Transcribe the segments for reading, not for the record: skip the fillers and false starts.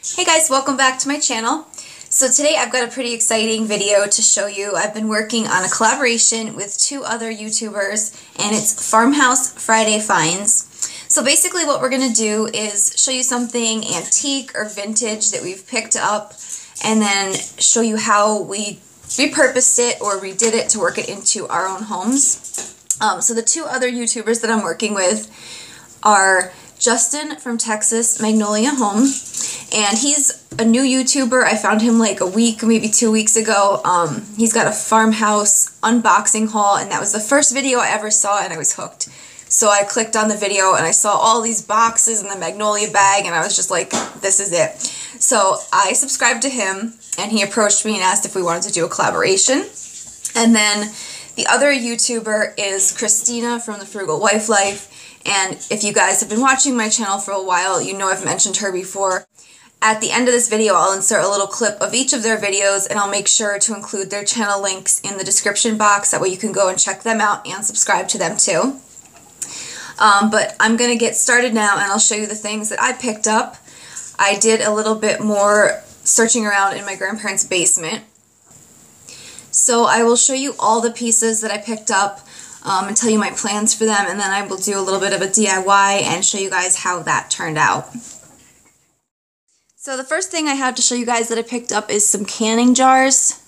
Hey guys, welcome back to my channel. So today I've got a pretty exciting video to show you. I've been working on a collaboration with two other YouTubers, and it's Farmhouse Friday Finds. So basically what we're going to do is show you something antique or vintage that we've picked up, and then show you how we repurposed it or redid it to work it into our own homes. So the two other YouTubers that I'm working with are Justin from Texas Magnolia Home, and he's a new YouTuber. I found him like a week, maybe 2 weeks ago. He's got a farmhouse unboxing haul, and that was the first video I ever saw, and I was hooked. So I clicked on the video and I saw all these boxes in the Magnolia bag, and I was just like, this is it. So I subscribed to him, and he approached me and asked if we wanted to do a collaboration. And then the other YouTuber is Christina from The Frugal Wife Life. And if you guys have been watching my channel for a while, you know I've mentioned her before. At the end of this video, I'll insert a little clip of each of their videos, and I'll make sure to include their channel links in the description box. That way you can go and check them out and subscribe to them too. But I'm going to get started now, and I'll show you the things that I picked up. I did a little bit more searching around in my grandparents' basement. So I will show you all the pieces that I picked up, and tell you my plans for them, and then I will do a little bit of a DIY and show you guys how that turned out. So the first thing I have to show you guys that I picked up is some canning jars,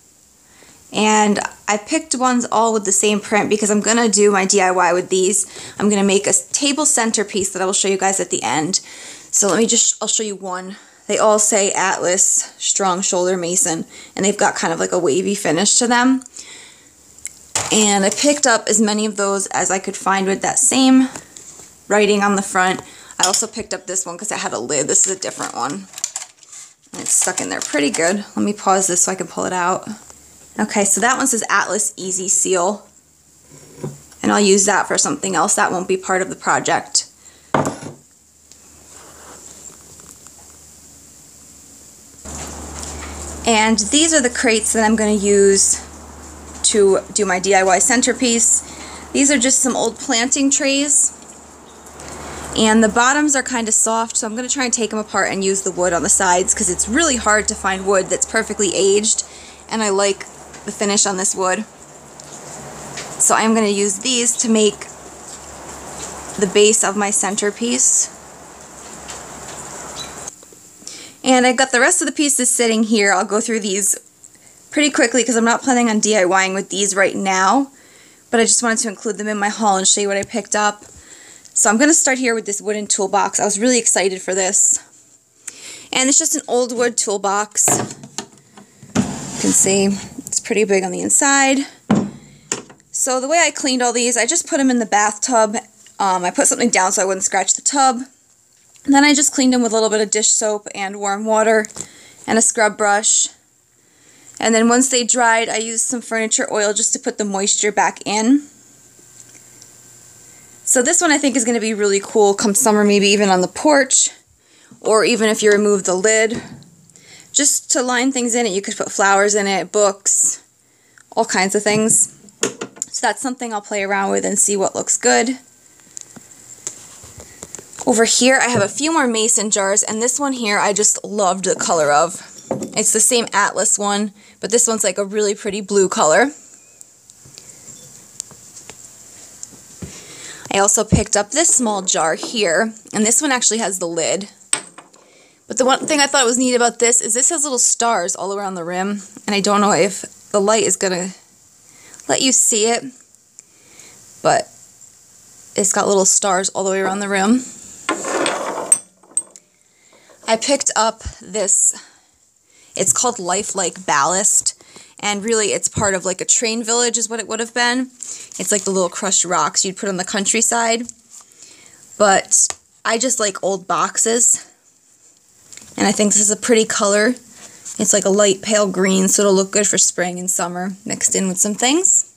and I picked ones all with the same print because I'm going to do my DIY with these. I'm going to make a table centerpiece that I will show you guys at the end. So I'll show you one. They all say Atlas Strong Shoulder Mason, and they've got kind of like a wavy finish to them. And I picked up as many of those as I could find with that same writing on the front. I also picked up this one because it had a lid. This is a different one. And it's stuck in there pretty good. Let me pause this so I can pull it out. Okay, so that one says Atlas Easy Seal. And I'll use that for something else. That won't be part of the project. And these are the crates that I'm going to use to do my DIY centerpiece. These are just some old planting trays, and the bottoms are kind of soft, so I'm going to try and take them apart and use the wood on the sides because it's really hard to find wood that's perfectly aged, and I like the finish on this wood. So I'm going to use these to make the base of my centerpiece. And I've got the rest of the pieces sitting here. I'll go through these pretty quickly because I'm not planning on DIYing with these right now, but I just wanted to include them in my haul and show you what I picked up. So I'm going to start here with this wooden toolbox. I was really excited for this. And it's just an old wood toolbox. You can see it's pretty big on the inside. So the way I cleaned all these, I just put them in the bathtub. I put something down so I wouldn't scratch the tub. And then I just cleaned them with a little bit of dish soap and warm water and a scrub brush. And then once they dried, I used some furniture oil just to put the moisture back in. So this one I think is going to be really cool come summer, maybe even on the porch, or even if you remove the lid. Just to line things in it, you could put flowers in it, books, all kinds of things. So that's something I'll play around with and see what looks good. Over here I have a few more mason jars, and this one here I just loved the color of. It's the same Atlas one, but this one's like a really pretty blue color. I also picked up this small jar here, and this one actually has the lid. But the one thing I thought was neat about this is this has little stars all around the rim, and I don't know if the light is going to let you see it, but it's got little stars all the way around the rim. I picked up this. It's called Lifelike Ballast, and really it's part of like a train village is what it would have been. It's like the little crushed rocks you'd put on the countryside. But I just like old boxes, and I think this is a pretty color. It's like a light pale green, so it'll look good for spring and summer mixed in with some things.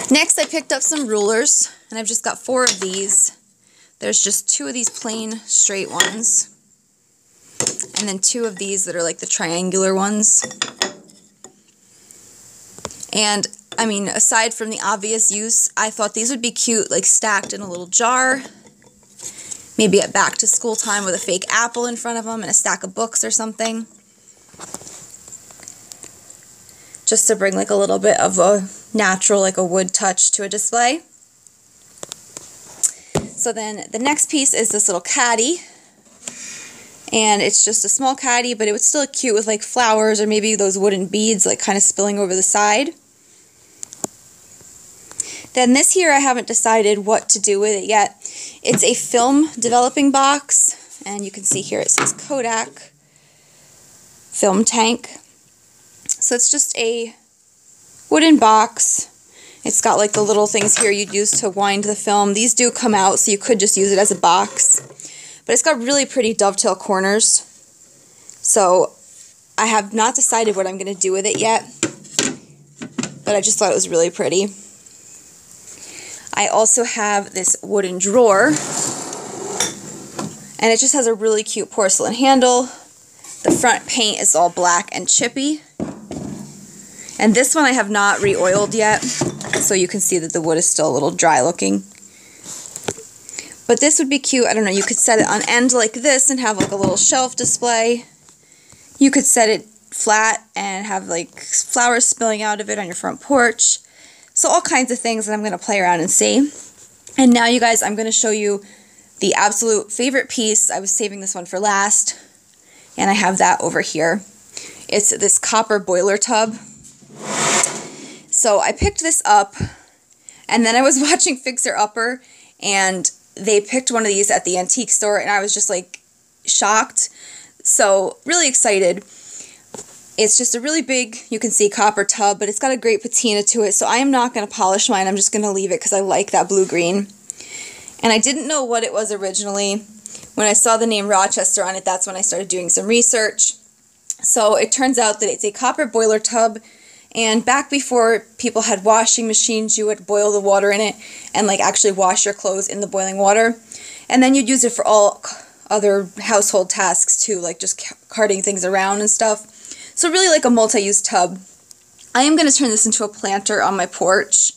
Next I picked up some rulers, and I've just got 4 of these. There's just 2 of these plain straight ones, and then 2 of these that are like the triangular ones. And I mean, aside from the obvious use, I thought these would be cute, like stacked in a little jar. maybe at back to school time with a fake apple in front of them and a stack of books or something. Just to bring like a little bit of a natural, like a wood touch to a display. So then the next piece is this little caddy. And it's just a small caddy, but it was still cute with like flowers or maybe those wooden beads like kind of spilling over the side. Then this here, I haven't decided what to do with it yet. It's a film developing box, and you can see here it says Kodak film tank. So it's just a wooden box. It's got like the little things here you'd use to wind the film. These do come out, so you could just use it as a box. But it's got really pretty dovetail corners. So I have not decided what I'm going to do with it yet, but I just thought it was really pretty. I also have this wooden drawer, and it just has a really cute porcelain handle. The front paint is all black and chippy. And this one I have not re-oiled yet, so you can see that the wood is still a little dry looking. But this would be cute. I don't know, you could set it on end like this and have like a little shelf display. You could set it flat and have like flowers spilling out of it on your front porch. So all kinds of things that I'm going to play around and see. And now you guys, I'm going to show you the absolute favorite piece. I was saving this one for last, and I have that over here. It's this copper boiler tub. So I picked this up, and then I was watching Fixer Upper, and they picked one of these at the antique store, and I was just like shocked. So really excited. It's just a really big, you can see, copper tub, but it's got a great patina to it, so I am not going to polish mine. I'm just going to leave it because I like that blue-green. And I didn't know what it was originally. When I saw the name Rochester on it, that's when I started doing some research. So it turns out that it's a copper boiler tub, and back before people had washing machines, you would boil the water in it and like actually wash your clothes in the boiling water. And then you'd use it for all other household tasks too, like just carting things around and stuff. So really like a multi-use tub. I am going to turn this into a planter on my porch.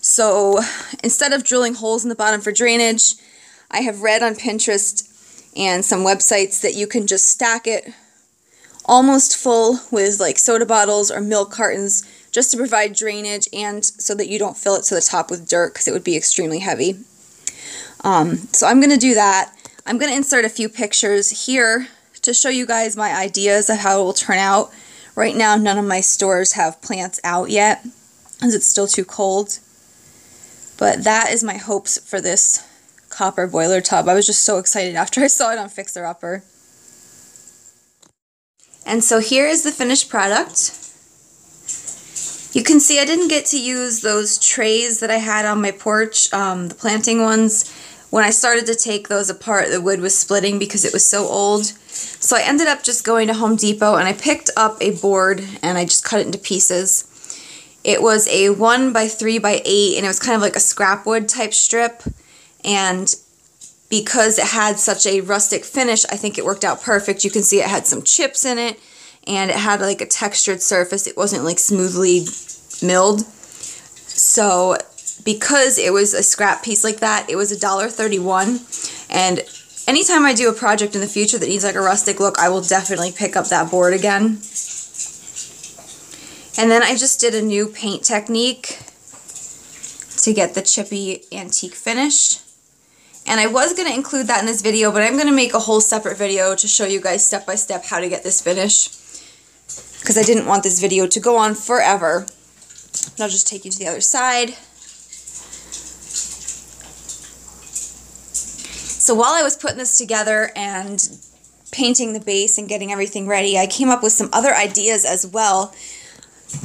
So instead of drilling holes in the bottom for drainage, I have read on Pinterest and some websites that you can just stack it almost full with like soda bottles or milk cartons just to provide drainage and so that you don't fill it to the top with dirt because it would be extremely heavy. So I'm going to do that. I'm going to insert a few pictures here to show you guys my ideas of how it will turn out. Right now, none of my stores have plants out yet, as it's still too cold. But that is my hopes for this copper boiler tub. I was just so excited after I saw it on Fixer Upper. And so here is the finished product. You can see I didn't get to use those trays that I had on my porch, the planting ones. When I started to take those apart, the wood was splitting because it was so old. So I ended up just going to Home Depot and I picked up a board and I just cut it into pieces. It was a 1 by 3 by 8 and it was kind of like a scrap wood type strip. And because it had such a rustic finish, I think it worked out perfect. You can see it had some chips in it and it had like a textured surface. It wasn't like smoothly milled. So because it was a scrap piece like that, it was $1.31. And anytime I do a project in the future that needs like a rustic look, I will definitely pick up that board again. And then I just did a new paint technique to get the chippy antique finish. And I was going to include that in this video, but I'm going to make a whole separate video to show you guys step by step how to get this finish. Because I didn't want this video to go on forever. And I'll just take you to the other side. So while I was putting this together and painting the base and getting everything ready, I came up with some other ideas as well.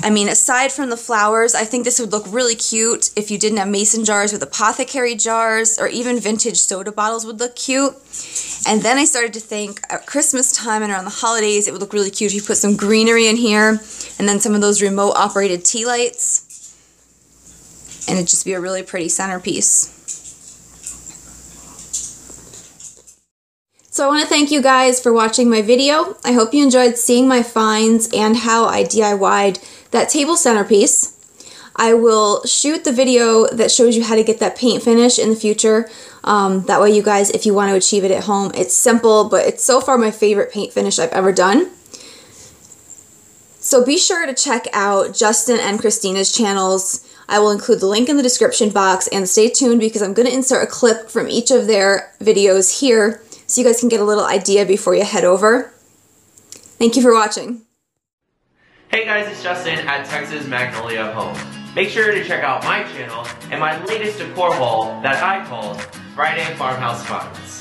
I mean, aside from the flowers, I think this would look really cute if you didn't have mason jars with apothecary jars, or even vintage soda bottles would look cute. And then I started to think at Christmas time and around the holidays, it would look really cute if you put some greenery in here and then some of those remote operated tea lights. And it'd just be a really pretty centerpiece. So I want to thank you guys for watching my video. I hope you enjoyed seeing my finds and how I DIY'd that table centerpiece. I will shoot the video that shows you how to get that paint finish in the future. That way you guys, if you want to achieve it at home, it's simple, but it's so far my favorite paint finish I've ever done. So be sure to check out Justin and Christina's channels. I will include the link in the description box, and stay tuned because I'm going to insert a clip from each of their videos here so you guys can get a little idea before you head over. Thank you for watching. Hey guys, it's Justin at Texas Magnolia Home. Make sure to check out my channel and my latest decor haul that I called Friday Farmhouse Finds.